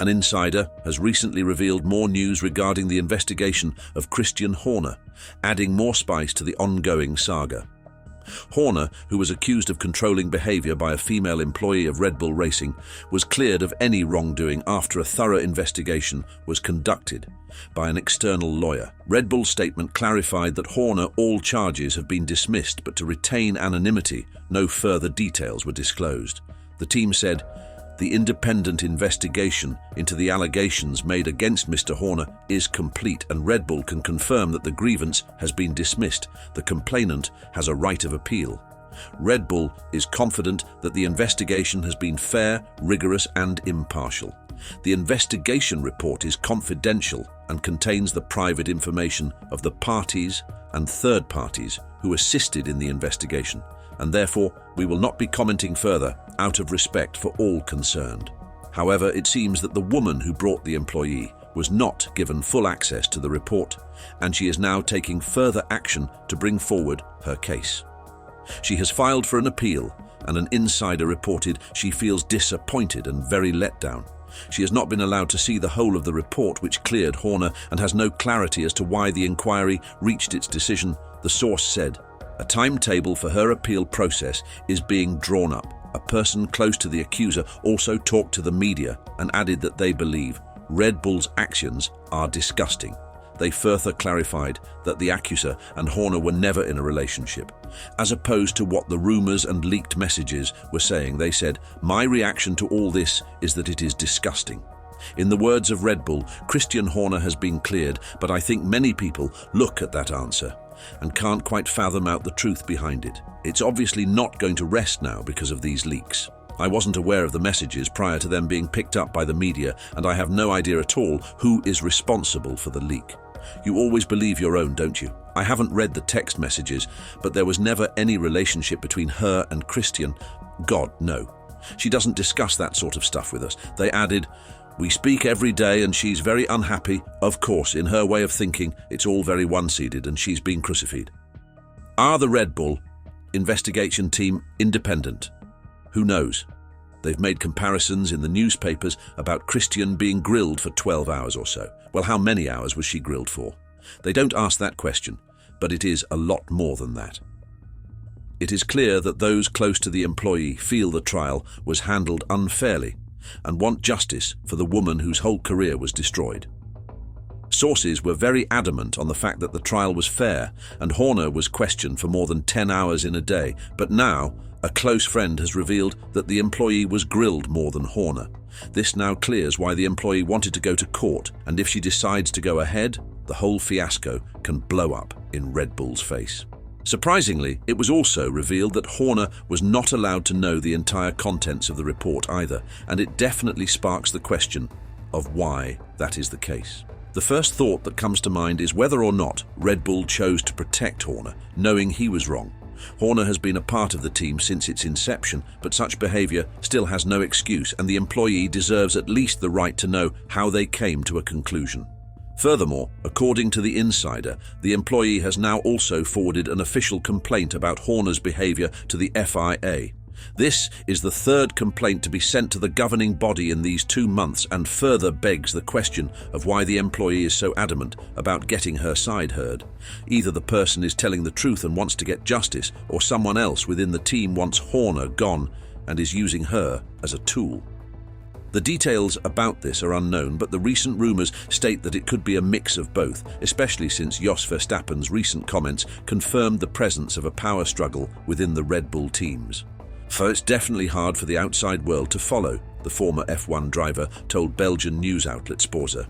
An insider has recently revealed more news regarding the investigation of Christian Horner, adding more spice to the ongoing saga. Horner, who was accused of controlling behavior by a female employee of Red Bull Racing, was cleared of any wrongdoing after a thorough investigation was conducted by an external lawyer. Red Bull's statement clarified that Horner, all charges have been dismissed, but to retain anonymity, no further details were disclosed. The team said, "The independent investigation into the allegations made against Mr. Horner is complete, and Red Bull can confirm that the grievance has been dismissed. The complainant has a right of appeal. Red Bull is confident that the investigation has been fair, rigorous, and impartial. The investigation report is confidential and contains the private information of the parties and third parties who assisted in the investigation, and therefore we will not be commenting further out of respect for all concerned." However, it seems that the woman who brought the employee was not given full access to the report, and she is now taking further action to bring forward her case. She has filed for an appeal, and an insider reported she feels disappointed and very let down. She has not been allowed to see the whole of the report which cleared Horner and has no clarity as to why the inquiry reached its decision. The source said, "A timetable for her appeal process is being drawn up." A person close to the accuser also talked to the media and added that they believe Red Bull's actions are disgusting. They further clarified that the accuser and Horner were never in a relationship. As opposed to what the rumors and leaked messages were saying, they said, "My reaction to all this is that it is disgusting." In the words of Red Bull, Christian Horner has been cleared, but I think many people look at that answer and can't quite fathom out the truth behind it. It's obviously not going to rest now because of these leaks. I wasn't aware of the messages prior to them being picked up by the media, and I have no idea at all who is responsible for the leak. You always believe your own, don't you? I haven't read the text messages, but there was never any relationship between her and Christian. God, no. She doesn't discuss that sort of stuff with us. They added, "We speak every day and she's very unhappy. Of course, in her way of thinking, it's all very one-sided and she's been crucified." Are the Red Bull investigation team independent? Who knows? They've made comparisons in the newspapers about Christian being grilled for 12 hours or so. Well, how many hours was she grilled for? They don't ask that question, but it is a lot more than that. It is clear that those close to the employee feel the trial was handled unfairly and want justice for the woman whose whole career was destroyed. Sources were very adamant on the fact that the trial was fair, and Horner was questioned for more than 10 hours in a day, but now a close friend has revealed that the employee was grilled more than Horner. This now clears why the employee wanted to go to court, and if she decides to go ahead, the whole fiasco can blow up in Red Bull's face. Surprisingly, it was also revealed that Horner was not allowed to know the entire contents of the report either, and it definitely sparks the question of why that is the case. The first thought that comes to mind is whether or not Red Bull chose to protect Horner, knowing he was wrong. Horner has been a part of the team since its inception, but such behavior still has no excuse, and the employee deserves at least the right to know how they came to a conclusion. Furthermore, according to the insider, the employee has now also forwarded an official complaint about Horner's behavior to the FIA. This is the third complaint to be sent to the governing body in these 2 months, and further begs the question of why the employee is so adamant about getting her side heard. Either the person is telling the truth and wants to get justice, or someone else within the team wants Horner gone and is using her as a tool. The details about this are unknown, but the recent rumors state that it could be a mix of both, especially since Jos Verstappen's recent comments confirmed the presence of a power struggle within the Red Bull teams. So it's definitely hard for the outside world to follow, the former F1 driver told Belgian news outlet Sporza.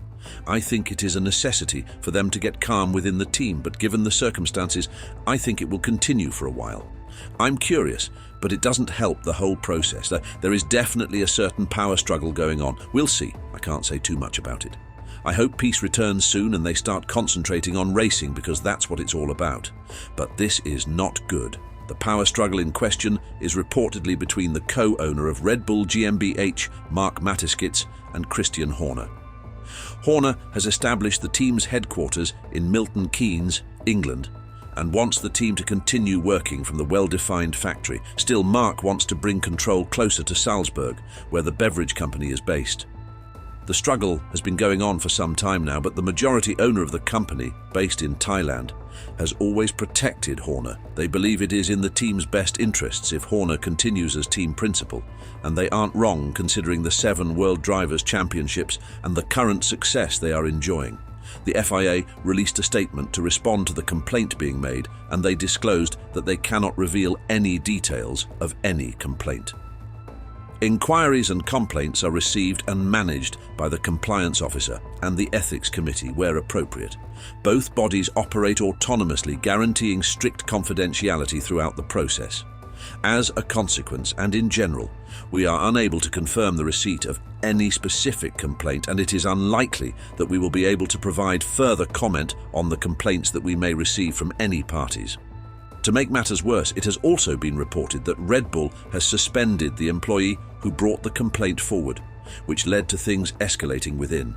"I think it is a necessity for them to get calm within the team, but given the circumstances, I think it will continue for a while. I'm curious, but it doesn't help the whole process. There is definitely a certain power struggle going on. We'll see. I can't say too much about it. I hope peace returns soon and they start concentrating on racing, because that's what it's all about. But this is not good." The power struggle in question is reportedly between the co-owner of Red Bull GmbH, Mark Matiskitz, and Christian Horner. Horner has established the team's headquarters in Milton Keynes, England, and wants the team to continue working from the well-defined factory. Still, Mark wants to bring control closer to Salzburg, where the beverage company is based. The struggle has been going on for some time now, but the majority owner of the company, based in Thailand, has always protected Horner. They believe it is in the team's best interests if Horner continues as team principal, and they aren't wrong considering the 7 World Drivers' Championships and the current success they are enjoying. The FIA released a statement to respond to the complaint being made, and they disclosed that they cannot reveal any details of any complaint. Inquiries and complaints are received and managed by the compliance officer and the ethics committee where appropriate. Both bodies operate autonomously, guaranteeing strict confidentiality throughout the process. As a consequence, and in general, we are unable to confirm the receipt of any specific complaint, and it is unlikely that we will be able to provide further comment on the complaints that we may receive from any parties. To make matters worse, it has also been reported that Red Bull has suspended the employee who brought the complaint forward, which led to things escalating within.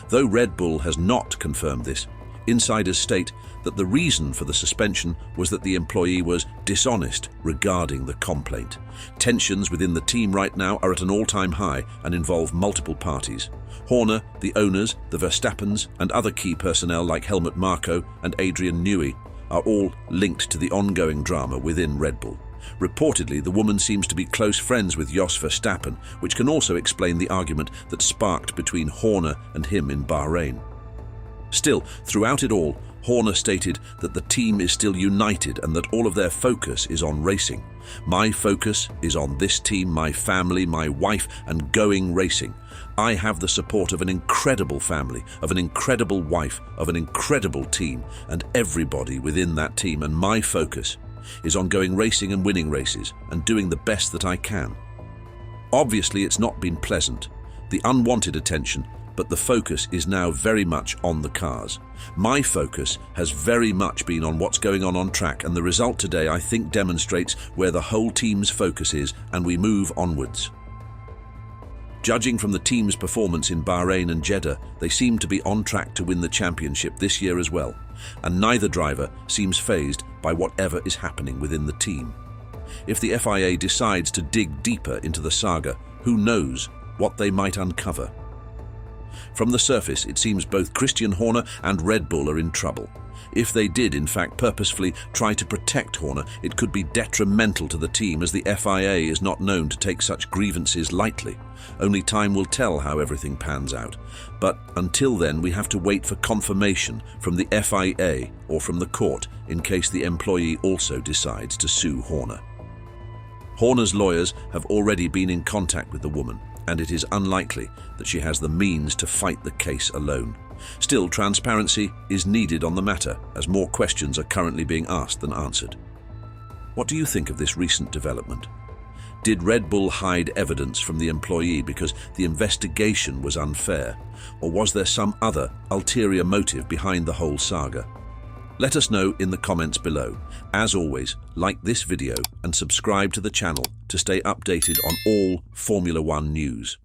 Though Red Bull has not confirmed this, insiders state that the reason for the suspension was that the employee was dishonest regarding the complaint. Tensions within the team right now are at an all-time high and involve multiple parties. Horner, the owners, the Verstappens, and other key personnel like Helmut Marko and Adrian Newey are all linked to the ongoing drama within Red Bull. Reportedly, the woman seems to be close friends with Jos Verstappen, which can also explain the argument that sparked between Horner and him in Bahrain. Still, throughout it all, Horner stated that the team is still united and that all of their focus is on racing. My focus is on this team, my family, my wife, and going racing. I have the support of an incredible family, of an incredible wife, of an incredible team, and everybody within that team, and my focus is on going racing and winning races and doing the best that I can. Obviously, it's not been pleasant, the unwanted attention, but the focus is now very much on the cars. My focus has very much been on what's going on track, and the result today, I think, demonstrates where the whole team's focus is, and we move onwards. Judging from the team's performance in Bahrain and Jeddah, they seem to be on track to win the championship this year as well, and neither driver seems fazed by whatever is happening within the team. If the FIA decides to dig deeper into the saga, who knows what they might uncover. From the surface, it seems both Christian Horner and Red Bull are in trouble. If they did, in fact, purposefully try to protect Horner, it could be detrimental to the team, as the FIA is not known to take such grievances lightly. Only time will tell how everything pans out. But until then, we have to wait for confirmation from the FIA or from the court in case the employee also decides to sue Horner. Horner's lawyers have already been in contact with the woman, and it is unlikely that she has the means to fight the case alone. Still, transparency is needed on the matter, as more questions are currently being asked than answered. What do you think of this recent development? Did Red Bull hide evidence from the employee because the investigation was unfair, or was there some other ulterior motive behind the whole saga? Let us know in the comments below. As always, like this video and subscribe to the channel to stay updated on all Formula One news.